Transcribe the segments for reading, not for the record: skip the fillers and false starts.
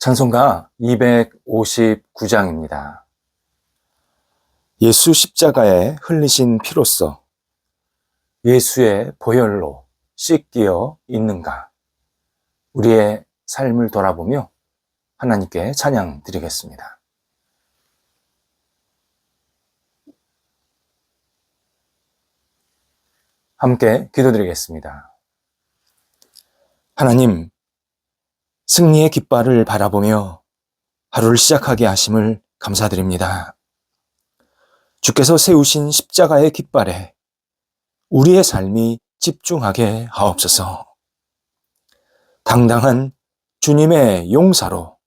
찬송가 259장입니다. 예수 십자가에 흘리신 피로써 예수의 보혈로 씻기어 있는가? 우리의 삶을 돌아보며 하나님께 찬양 드리겠습니다. 함께 기도드리겠습니다. 하나님, 승리의 깃발을 바라보며 하루를 시작하게 하심을 감사드립니다. 주께서 세우신 십자가의 깃발에 우리의 삶이 집중하게 하옵소서. 당당한 주님의 용사로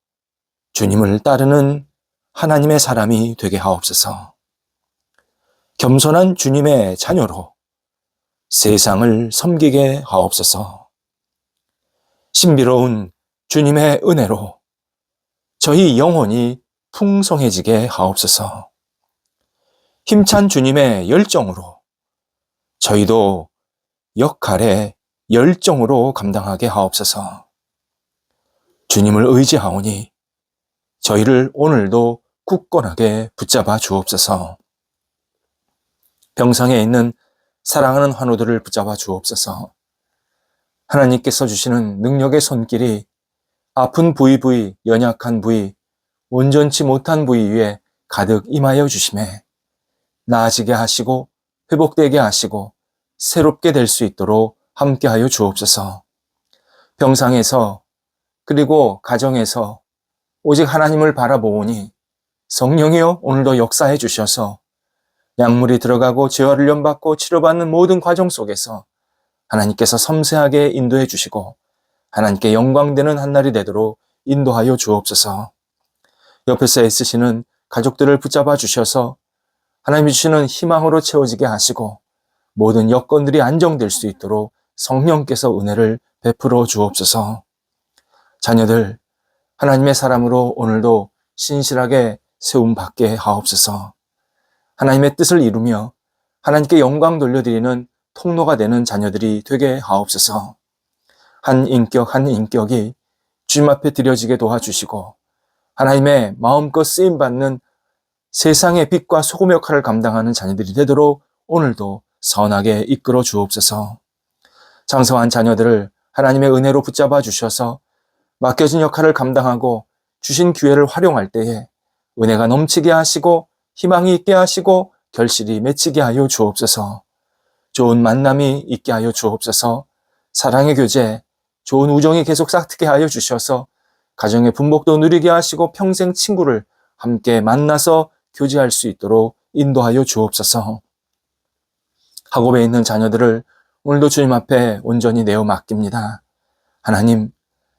주님을 따르는 하나님의 사람이 되게 하옵소서. 겸손한 주님의 자녀로 세상을 섬기게 하옵소서. 신비로운 주님의 은혜로 저희 영혼이 풍성해지게 하옵소서. 힘찬 주님의 열정으로 저희도 역할에 열정으로 감당하게 하옵소서. 주님을 의지하오니 저희를 오늘도 굳건하게 붙잡아 주옵소서. 병상에 있는 사랑하는 환우들을 붙잡아 주옵소서. 하나님께서 주시는 능력의 손길이 아픈 부위, 연약한 부위, 온전치 못한 부위 위에 가득 임하여 주심에 나아지게 하시고 회복되게 하시고 새롭게 될 수 있도록 함께하여 주옵소서. 병상에서 그리고 가정에서 오직 하나님을 바라보오니 성령이여 오늘도 역사해 주셔서 약물이 들어가고 재활 훈련받고 치료받는 모든 과정 속에서 하나님께서 섬세하게 인도해 주시고 하나님께 영광되는 한날이 되도록 인도하여 주옵소서. 옆에서 애쓰시는 가족들을 붙잡아 주셔서 하나님이 주시는 희망으로 채워지게 하시고 모든 여건들이 안정될 수 있도록 성령께서 은혜를 베풀어 주옵소서. 자녀들 하나님의 사람으로 오늘도 신실하게 세움받게 하옵소서. 하나님의 뜻을 이루며 하나님께 영광 돌려드리는 통로가 되는 자녀들이 되게 하옵소서. 한 인격 한 인격이 주님 앞에 드려지게 도와주시고 하나님의 마음껏 쓰임받는 세상의 빛과 소금 역할을 감당하는 자녀들이 되도록 오늘도 선하게 이끌어 주옵소서. 장성한 자녀들을 하나님의 은혜로 붙잡아 주셔서 맡겨진 역할을 감당하고 주신 기회를 활용할 때에 은혜가 넘치게 하시고 희망이 있게 하시고 결실이 맺히게 하여 주옵소서. 좋은 만남이 있게 하여 주옵소서. 사랑의 교제, 좋은 우정이 계속 싹트게 하여 주셔서 가정의 분복도 누리게 하시고 평생 친구를 함께 만나서 교제할 수 있도록 인도하여 주옵소서. 학업에 있는 자녀들을 오늘도 주님 앞에 온전히 내어 맡깁니다. 하나님,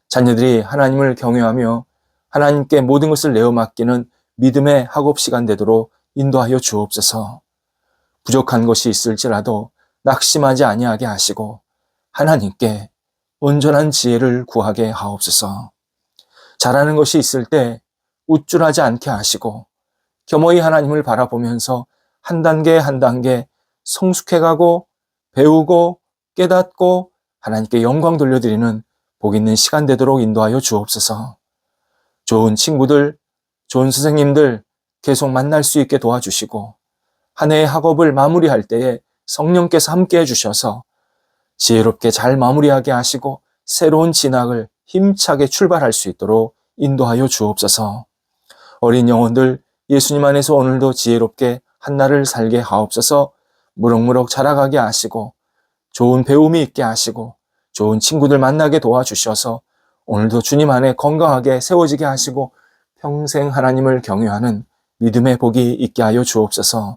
자녀들이 하나님을 경외하며 하나님께 모든 것을 내어 맡기는 믿음의 학업 시간 되도록 인도하여 주옵소서. 부족한 것이 있을지라도 낙심하지 아니하게 하시고 하나님께 온전한 지혜를 구하게 하옵소서. 잘하는 것이 있을 때 우쭐하지 않게 하시고 겸허히 하나님을 바라보면서 한 단계 한 단계 성숙해가고 배우고 깨닫고 하나님께 영광 돌려드리는 복 있는 시간 되도록 인도하여 주옵소서. 좋은 친구들, 좋은 선생님들 계속 만날 수 있게 도와주시고 한 해의 학업을 마무리할 때에 성령께서 함께 해주셔서 지혜롭게 잘 마무리하게 하시고 새로운 진학을 힘차게 출발할 수 있도록 인도하여 주옵소서. 어린 영혼들 예수님 안에서 오늘도 지혜롭게 한날을 살게 하옵소서. 무럭무럭 자라가게 하시고 좋은 배움이 있게 하시고 좋은 친구들 만나게 도와주셔서 오늘도 주님 안에 건강하게 세워지게 하시고 평생 하나님을 경외하는 믿음의 복이 있게 하여 주옵소서.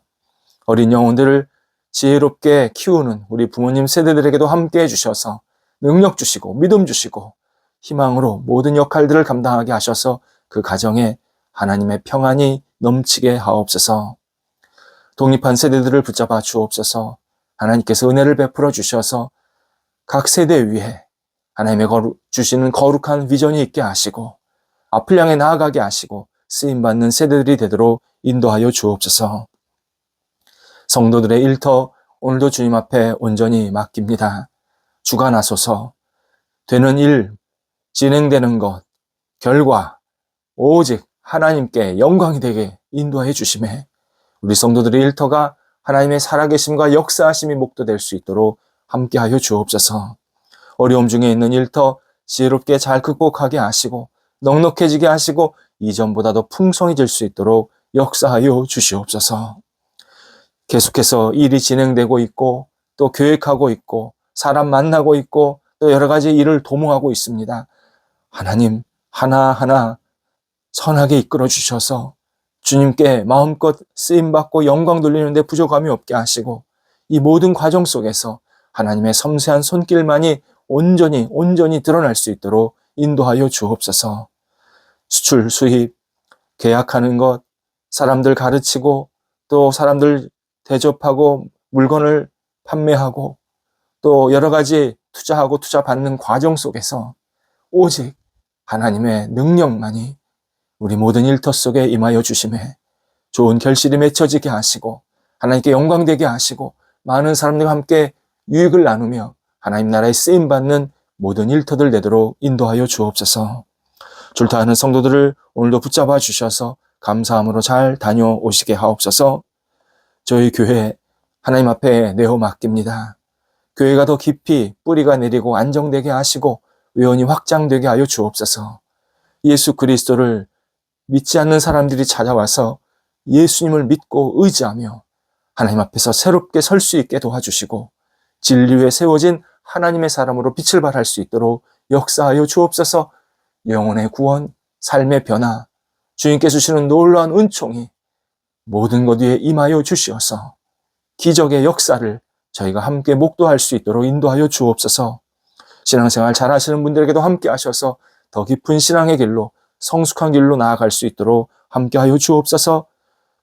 어린 영혼들을 지혜롭게 키우는 우리 부모님 세대들에게도 함께 해주셔서 능력 주시고 믿음 주시고 희망으로 모든 역할들을 감당하게 하셔서 그 가정에 하나님의 평안이 넘치게 하옵소서. 독립한 세대들을 붙잡아 주옵소서. 하나님께서 은혜를 베풀어 주셔서 각 세대 위에 하나님의 주시는 거룩한 비전이 있게 하시고 앞을 향해 나아가게 하시고 쓰임받는 세대들이 되도록 인도하여 주옵소서. 성도들의 일터 오늘도 주님 앞에 온전히 맡깁니다. 주관하소서. 되는 일, 진행되는 것, 결과 오직 하나님께 영광이 되게 인도하여 주심에 우리 성도들의 일터가 하나님의 살아계심과 역사하심이 목도될 수 있도록 함께하여 주옵소서. 어려움 중에 있는 일터 지혜롭게 잘 극복하게 하시고 넉넉해지게 하시고 이전보다 더 풍성해질 수 있도록 역사하여 주시옵소서. 계속해서 일이 진행되고 있고 또 계획하고 있고 사람 만나고 있고 또 여러 가지 일을 도모하고 있습니다. 하나님 하나하나 선하게 이끌어 주셔서 주님께 마음껏 쓰임받고 영광 돌리는 데 부족함이 없게 하시고 이 모든 과정 속에서 하나님의 섬세한 손길만이 온전히 드러날 수 있도록 인도하여 주옵소서. 수출, 수입, 계약하는 것, 사람들 가르치고 또 사람들 대접하고 물건을 판매하고 또 여러 가지 투자하고 투자 받는 과정 속에서 오직 하나님의 능력만이 우리 모든 일터 속에 임하여 주심에 좋은 결실이 맺혀지게 하시고 하나님께 영광되게 하시고 많은 사람들과 함께 유익을 나누며 하나님 나라에 쓰임받는 모든 일터들 되도록 인도하여 주옵소서. 출타하는 성도들을 오늘도 붙잡아 주셔서 감사함으로 잘 다녀오시게 하옵소서. 저희 교회 하나님 앞에 내어 맡깁니다. 교회가 더 깊이 뿌리가 내리고 안정되게 하시고 외원이 확장되게 하여 주옵소서. 예수 그리스도를 믿지 않는 사람들이 찾아와서 예수님을 믿고 의지하며 하나님 앞에서 새롭게 설 수 있게 도와주시고 진리 위에 세워진 하나님의 사람으로 빛을 발할 수 있도록 역사하여 주옵소서. 영혼의 구원, 삶의 변화, 주님께 주시는 놀라운 은총이 모든 것 위에 임하여 주시어서 기적의 역사를 저희가 함께 목도할 수 있도록 인도하여 주옵소서. 신앙생활 잘하시는 분들에게도 함께 하셔서 더 깊은 신앙의 길로 성숙한 길로 나아갈 수 있도록 함께하여 주옵소서.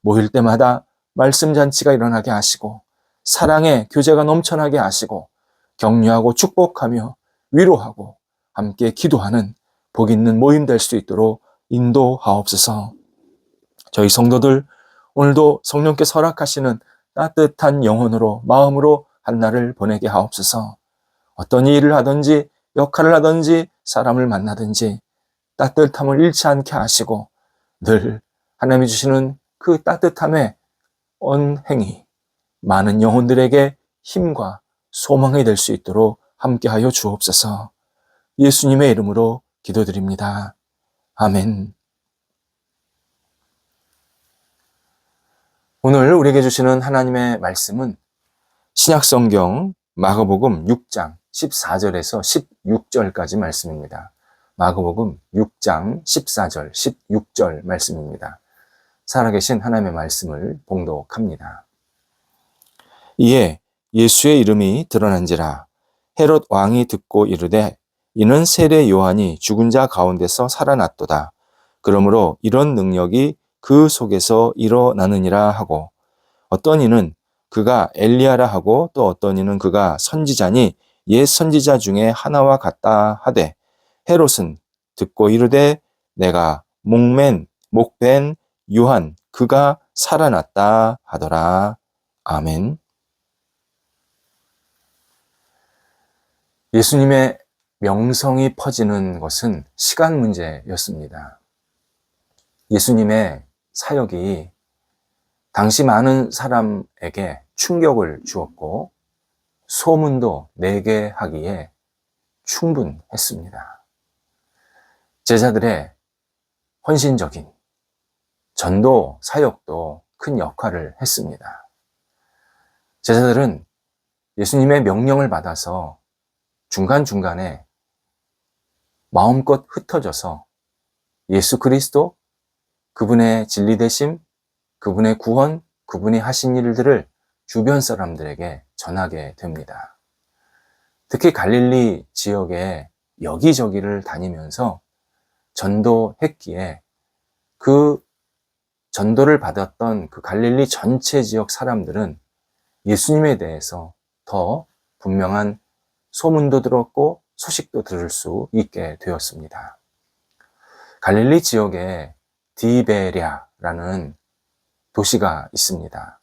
모일 때마다 말씀 잔치가 일어나게 하시고 사랑의 교제가 넘쳐나게 하시고 격려하고 축복하며 위로하고 함께 기도하는 복 있는 모임 될 수 있도록 인도하옵소서. 저희 성도들 오늘도 성령께서 허락하시는 따뜻한 영혼으로 마음으로 한 날을 보내게 하옵소서. 어떤 일을 하든지 역할을 하든지 사람을 만나든지 따뜻함을 잃지 않게 하시고 늘 하나님이 주시는 그 따뜻함의 언행이 많은 영혼들에게 힘과 소망이 될 수 있도록 함께하여 주옵소서. 예수님의 이름으로 기도드립니다. 아멘. 오늘 우리에게 주시는 하나님의 말씀은 신약성경 마가복음 6장 14절에서 16절까지 말씀입니다. 마가복음 6장 14절, 16절 말씀입니다. 살아계신 하나님의 말씀을 봉독합니다. 이에 예수의 이름이 드러난지라 헤롯 왕이 듣고 이르되 이는 세례 요한이 죽은 자 가운데서 살아났도다. 그러므로 이런 능력이 그 속에서 일어나느니라 하고 어떤 이는 그가 엘리야라 하고 또 어떤 이는 그가 선지자니 옛 선지자 중에 하나와 같다 하되 헤롯은 듣고 이르되 내가 목벤 요한 그가 살아났다 하더라. 아멘. 예수님의 명성이 퍼지는 것은 시간 문제였습니다. 예수님의 사역이 당시 많은 사람에게 충격을 주었고 소문도 내게 하기에 충분했습니다. 제자들의 헌신적인 전도 사역도 큰 역할을 했습니다. 제자들은 예수님의 명령을 받아서 중간중간에 마음껏 흩어져서 예수 그리스도, 그분의 진리되심, 그분의 구원, 그분이 하신 일들을 주변 사람들에게 전하게 됩니다. 특히 갈릴리 지역에 여기저기를 다니면서 전도했기에 그 전도를 받았던 그 갈릴리 전체 지역 사람들은 예수님에 대해서 더 분명한 소문도 들었고 소식도 들을 수 있게 되었습니다. 갈릴리 지역에 디베랴라는 도시가 있습니다.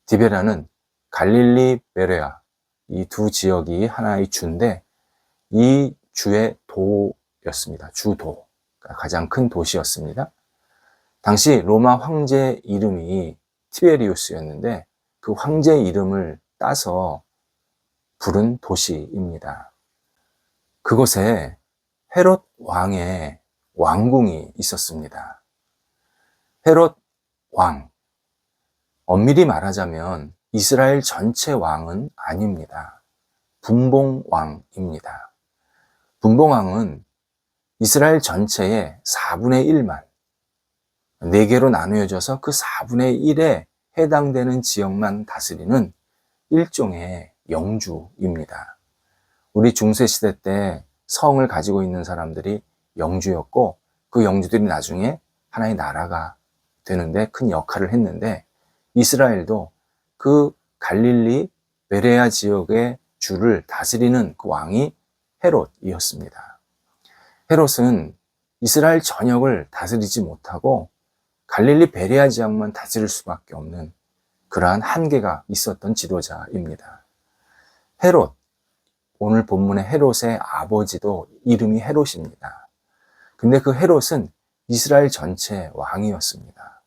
디베랴는 갈릴리 베레아 이 두 지역이 하나의 주인데 이 주의 도였습니다. 주도. 가장 큰 도시였습니다. 당시 로마 황제 이름이 티베리우스였는데 그 황제 이름을 따서 부른 도시입니다. 그곳에 헤롯 왕의 왕궁이 있었습니다. 헤롯 왕, 엄밀히 말하자면 이스라엘 전체 왕은 아닙니다. 분봉왕입니다. 분봉왕은 이스라엘 전체의 4분의 1만, 4개로 나누어져서 그 4분의 1에 해당되는 지역만 다스리는 일종의 영주입니다. 우리 중세시대 때 성을 가지고 있는 사람들이 영주였고 그 영주들이 나중에 하나의 나라가 되는데 큰 역할을 했는데 이스라엘도 그 갈릴리 베레아 지역의 주를 다스리는 그 왕이 헤롯이었습니다. 헤롯은 이스라엘 전역을 다스리지 못하고 갈릴리 베레아 지역만 다스릴 수밖에 없는 그러한 한계가 있었던 지도자입니다. 헤롯, 오늘 본문의 헤롯의 아버지도 이름이 헤롯입니다. 근데 그 헤롯은 이스라엘 전체 왕이었습니다.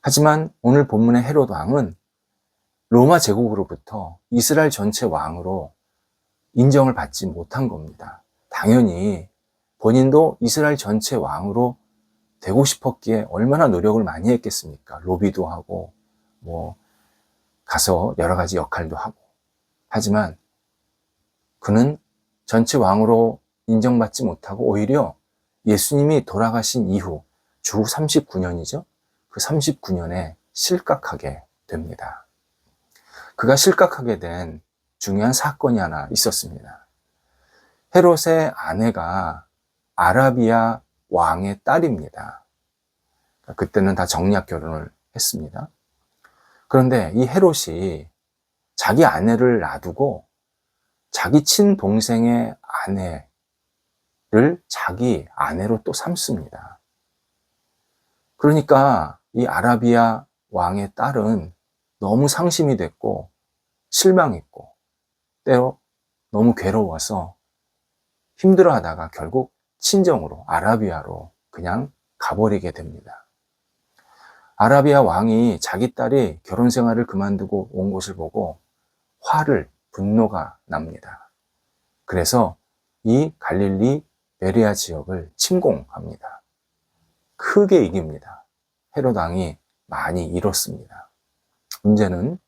하지만 오늘 본문의 헤롯 왕은 로마 제국으로부터 이스라엘 전체 왕으로 인정을 받지 못한 겁니다. 당연히 본인도 이스라엘 전체 왕으로 되고 싶었기에 얼마나 노력을 많이 했겠습니까? 로비도 하고 가서 여러 가지 역할도 하고. 하지만 그는 전체 왕으로 인정받지 못하고 오히려 예수님이 돌아가신 이후 주 39년이죠. 그 39년에 실각하게 됩니다. 그가 실각하게 된 중요한 사건이 하나 있었습니다. 헤롯의 아내가 아라비아 왕의 딸입니다. 그때는 다 정략 결혼을 했습니다. 그런데 이 헤롯이 자기 아내를 놔두고 자기 친동생의 아내를 자기 아내로 또 삼습니다. 그러니까 이 아라비아 왕의 딸은 너무 상심이 됐고 실망했고 때로 너무 괴로워서 힘들어하다가 결국 친정으로 아라비아로 그냥 가버리게 됩니다. 아라비아 왕이 자기 딸이 결혼 생활을 그만두고 온 것을 보고 분노가 납니다. 그래서 이 갈릴리 베레아 지역을 침공합니다. 크게 이깁니다. 헤롯 왕이 많이 잃었습니다. 문제는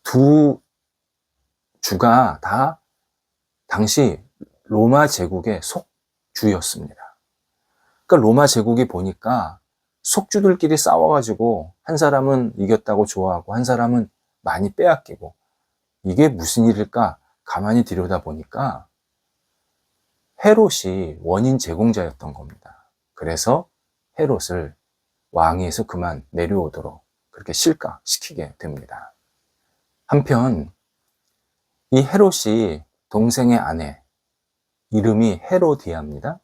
두 주가 다 당시 로마 제국의 속주였습니다. 그러니까 로마 제국이 보니까 속주들끼리 싸워가지고 한 사람은 이겼다고 좋아하고 한 사람은 많이 빼앗기고 이게 무슨 일일까 가만히 들여다보니까 헤롯이 원인 제공자였던 겁니다. 그래서 헤롯을 왕위에서 그만 내려오도록 그렇게 실각시키게 됩니다. 한편 이 헤롯이 동생의 아내 이름이 헤로디아입니다.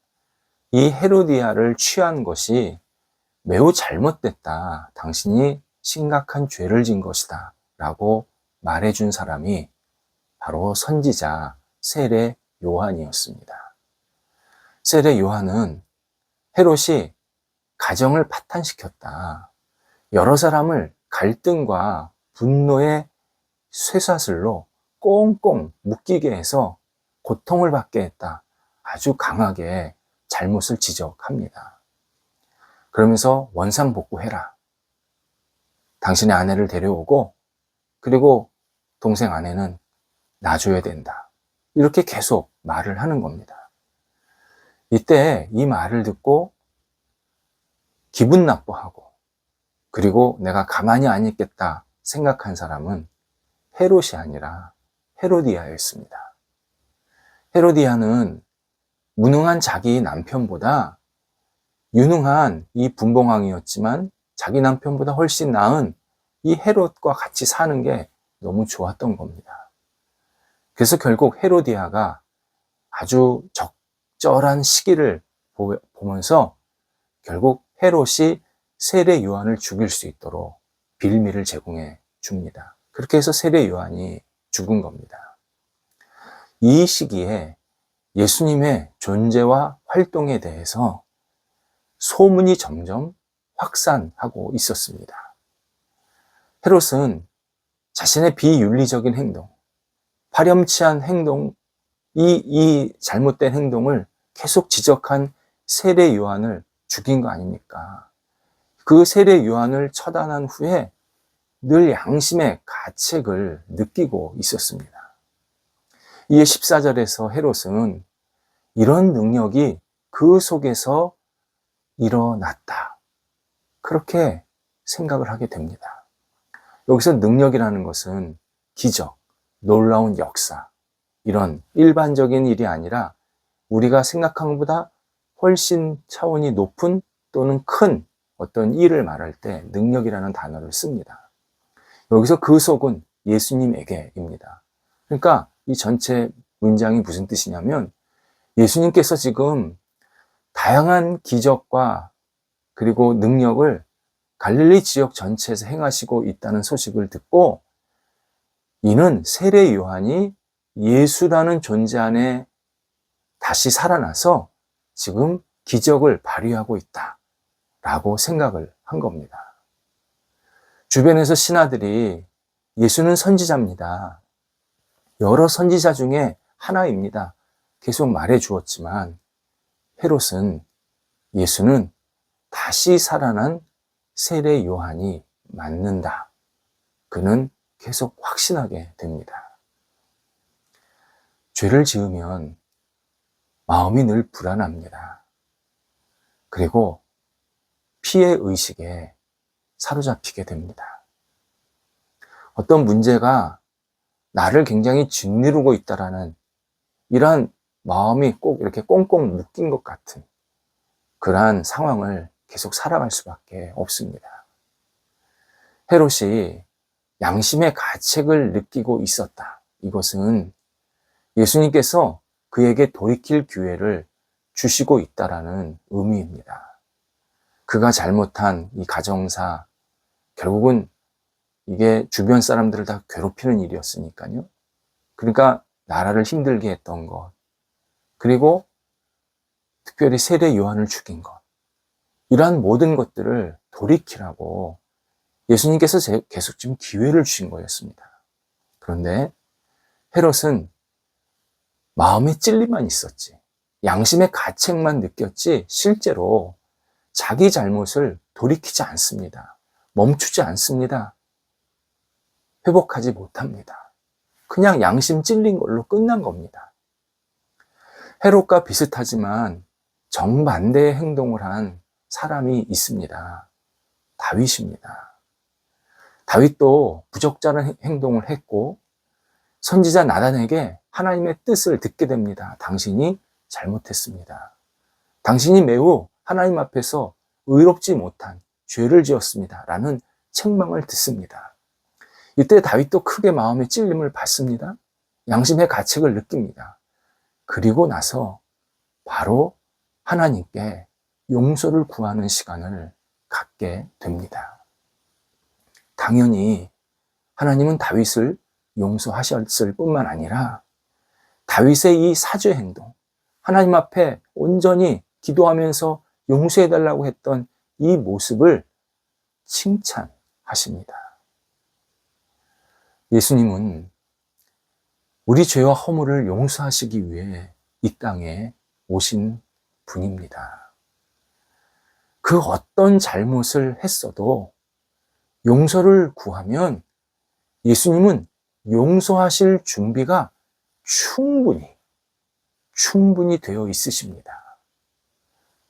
이 헤로디아를 취한 것이 매우 잘못됐다. 당신이 심각한 죄를 진 것이다. 라고 말해준 사람이 바로 선지자 세례 요한이었습니다. 세례 요한은 헤롯이 가정을 파탄시켰다. 여러 사람을 갈등과 분노의 쇠사슬로 꽁꽁 묶이게 해서 고통을 받게 했다. 아주 강하게 잘못을 지적합니다. 그러면서 원상복구해라. 당신의 아내를 데려오고 그리고 동생 아내는 놔줘야 된다. 이렇게 계속 말을 하는 겁니다. 이때 이 말을 듣고 기분 나빠하고 그리고 내가 가만히 안 있겠다 생각한 사람은 헤롯이 아니라 헤로디아였습니다. 헤로디아는 무능한 자기 남편보다 유능한 이 분봉왕이었지만 자기 남편보다 훨씬 나은 이 헤롯과 같이 사는 게 너무 좋았던 겁니다. 그래서 결국 헤로디아가 아주 적절한 시기를 보면서 결국 헤롯이 세례 요한을 죽일 수 있도록 빌미를 제공해 줍니다. 그렇게 해서 세례 요한이 죽은 겁니다. 이 시기에 예수님의 존재와 활동에 대해서 소문이 점점 확산하고 있었습니다. 헤롯은 자신의 비윤리적인 행동, 파렴치한 행동, 이 잘못된 행동을 계속 지적한 세례 요한을 죽인 거 아닙니까? 그 세례 요한을 처단한 후에 늘 양심의 가책을 느끼고 있었습니다. 이에 14절에서 헤롯은 이런 능력이 그 속에서 일어났다, 그렇게 생각을 하게 됩니다. 여기서 능력이라는 것은 기적, 놀라운 역사, 이런 일반적인 일이 아니라 우리가 생각한 것보다 훨씬 차원이 높은 또는 큰 어떤 일을 말할 때 능력이라는 단어를 씁니다. 여기서 그 속은 예수님에게입니다. 그러니까 이 전체 문장이 무슨 뜻이냐면, 예수님께서 지금 다양한 기적과 그리고 능력을 갈릴리 지역 전체에서 행하시고 있다는 소식을 듣고, 이는 세례 요한이 예수라는 존재 안에 다시 살아나서 지금 기적을 발휘하고 있다라고 생각을 한 겁니다. 주변에서 신하들이 예수는 선지자입니다, 여러 선지자 중에 하나입니다, 계속 말해 주었지만, 헤롯은 예수는 다시 살아난 세례 요한이 맞는다, 그는 계속 확신하게 됩니다. 죄를 지으면 마음이 늘 불안합니다. 그리고 피해 의식에 사로잡히게 됩니다. 어떤 문제가 나를 굉장히 짓누르고 있다라는 이러한 마음이 꼭 이렇게 꽁꽁 묶인 것 같은 그러한 상황을 계속 살아갈 수밖에 없습니다. 헤롯이 양심의 가책을 느끼고 있었다, 이것은 예수님께서 그에게 돌이킬 기회를 주시고 있다라는 의미입니다. 그가 잘못한 이 가정사, 결국은 이게 주변 사람들을 다 괴롭히는 일이었으니까요. 그러니까 나라를 힘들게 했던 것, 그리고 특별히 세례 요한을 죽인 것, 이러한 모든 것들을 돌이키라고 예수님께서 계속 지금 기회를 주신 거였습니다. 그런데 헤롯은 마음에 찔림만 있었지, 양심의 가책만 느꼈지, 실제로 자기 잘못을 돌이키지 않습니다. 멈추지 않습니다. 회복하지 못합니다. 그냥 양심 찔린 걸로 끝난 겁니다. 헤롯과 비슷하지만 정반대의 행동을 한 사람이 있습니다. 다윗입니다. 다윗도 부적절한 행동을 했고, 선지자 나단에게 하나님의 뜻을 듣게 됩니다. 당신이 잘못했습니다. 당신이 매우 하나님 앞에서 의롭지 못한 죄를 지었습니다, 라는 책망을 듣습니다. 이때 다윗도 크게 마음의 찔림을 받습니다. 양심의 가책을 느낍니다. 그리고 나서 바로 하나님께 용서를 구하는 시간을 갖게 됩니다. 당연히 하나님은 다윗을 용서하셨을 뿐만 아니라 다윗의 이 사죄 행동, 하나님 앞에 온전히 기도하면서 용서해달라고 했던 이 모습을 칭찬하십니다. 예수님은 우리 죄와 허물을 용서하시기 위해 이 땅에 오신 분입니다. 그 어떤 잘못을 했어도 용서를 구하면 예수님은 용서하실 준비가 충분히 되어 있으십니다.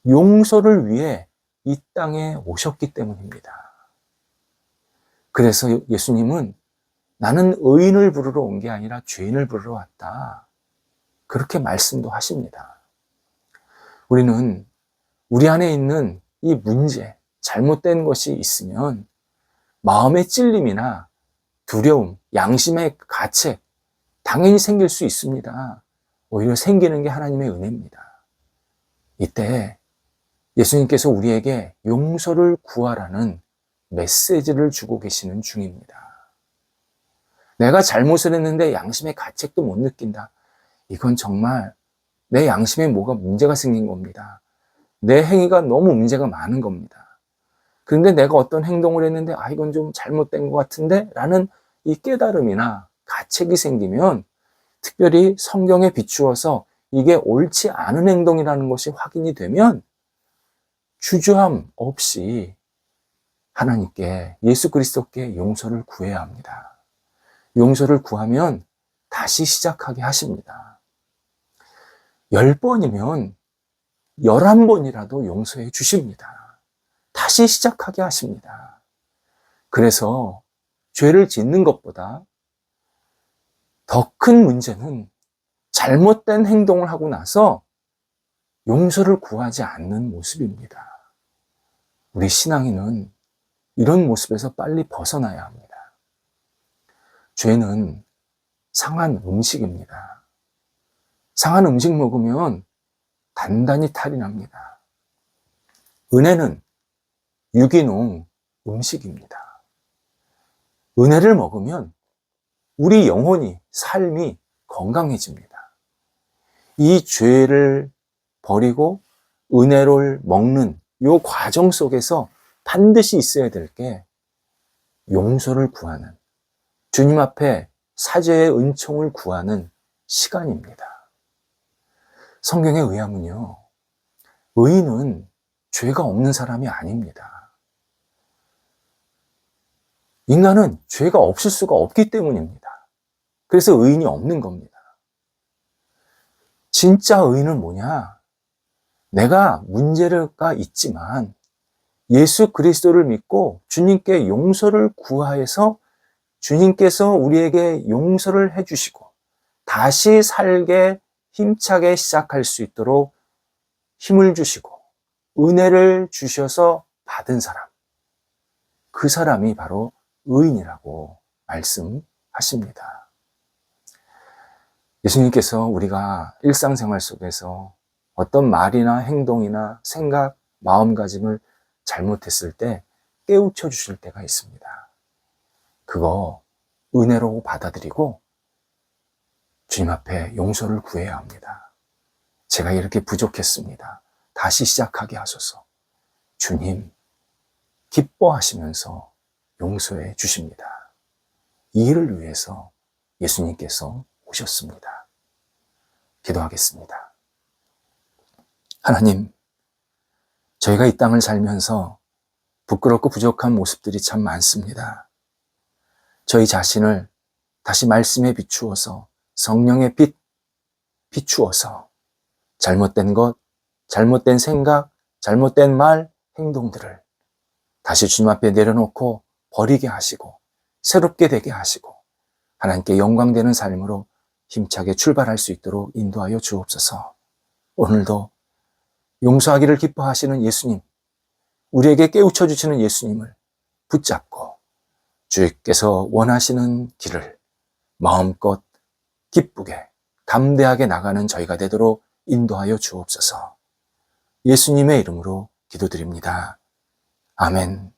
용서를 위해 이 땅에 오셨기 때문입니다. 그래서 예수님은 나는 의인을 부르러 온 게 아니라 죄인을 부르러 왔다, 그렇게 말씀도 하십니다. 우리는 우리 안에 있는 이 문제, 잘못된 것이 있으면 마음의 찔림이나 두려움, 양심의 가책 당연히 생길 수 있습니다. 오히려 생기는 게 하나님의 은혜입니다. 이때 예수님께서 우리에게 용서를 구하라는 메시지를 주고 계시는 중입니다. 내가 잘못을 했는데 양심의 가책도 못 느낀다, 이건 정말 내 양심에 뭐가 문제가 생긴 겁니다. 내 행위가 너무 문제가 많은 겁니다. 그런데 내가 어떤 행동을 했는데 이건 좀 잘못된 것 같은데 라는 이 깨달음이나 가책이 생기면 특별히 성경에 비추어서 이게 옳지 않은 행동이라는 것이 확인이 되면 주저함 없이 하나님께, 예수 그리스도께 용서를 구해야 합니다. 용서를 구하면 다시 시작하게 하십니다. 10번이면 11번이라도 용서해 주십니다. 다시 시작하게 하십니다. 그래서 죄를 짓는 것보다 더 큰 문제는 잘못된 행동을 하고 나서 용서를 구하지 않는 모습입니다. 우리 신앙인은 이런 모습에서 빨리 벗어나야 합니다. 죄는 상한 음식입니다. 상한 음식 먹으면 단단히 탈이 납니다. 은혜는 유기농 음식입니다. 은혜를 먹으면 우리 영혼이, 삶이 건강해집니다. 이 죄를 버리고 은혜를 먹는 이 과정 속에서 반드시 있어야 될 게 용서를 구하는, 주님 앞에 사죄의 은총을 구하는 시간입니다. 성경에 의하면요, 의인은 죄가 없는 사람이 아닙니다. 인간은 죄가 없을 수가 없기 때문입니다. 그래서 의인이 없는 겁니다. 진짜 의인은 뭐냐? 내가 문제가 있지만 예수 그리스도를 믿고 주님께 용서를 구하여서 주님께서 우리에게 용서를 해주시고 다시 살게 힘차게 시작할 수 있도록 힘을 주시고 은혜를 주셔서 받은 사람, 그 사람이 바로 의인이라고 말씀하십니다. 예수님께서 우리가 일상생활 속에서 어떤 말이나 행동이나 생각, 마음가짐을 잘못했을 때 깨우쳐 주실 때가 있습니다. 그거 은혜로 받아들이고 주님 앞에 용서를 구해야 합니다. 제가 이렇게 부족했습니다. 다시 시작하게 하소서. 주님, 기뻐하시면서 용서해 주십니다. 이 일을 위해서 예수님께서 오셨습니다. 기도하겠습니다. 하나님, 저희가 이 땅을 살면서 부끄럽고 부족한 모습들이 참 많습니다. 저희 자신을 다시 말씀에 비추어서 성령의 빛 비추어서 잘못된 것, 잘못된 생각, 잘못된 말, 행동들을 다시 주님 앞에 내려놓고 버리게 하시고 새롭게 되게 하시고 하나님께 영광되는 삶으로 힘차게 출발할 수 있도록 인도하여 주옵소서. 오늘도 용서하기를 기뻐하시는 예수님, 우리에게 깨우쳐 주시는 예수님을 붙잡고 주께서 원하시는 길을 마음껏 기쁘게 담대하게 나가는 저희가 되도록 인도하여 주옵소서. 예수님의 이름으로 기도드립니다. 아멘.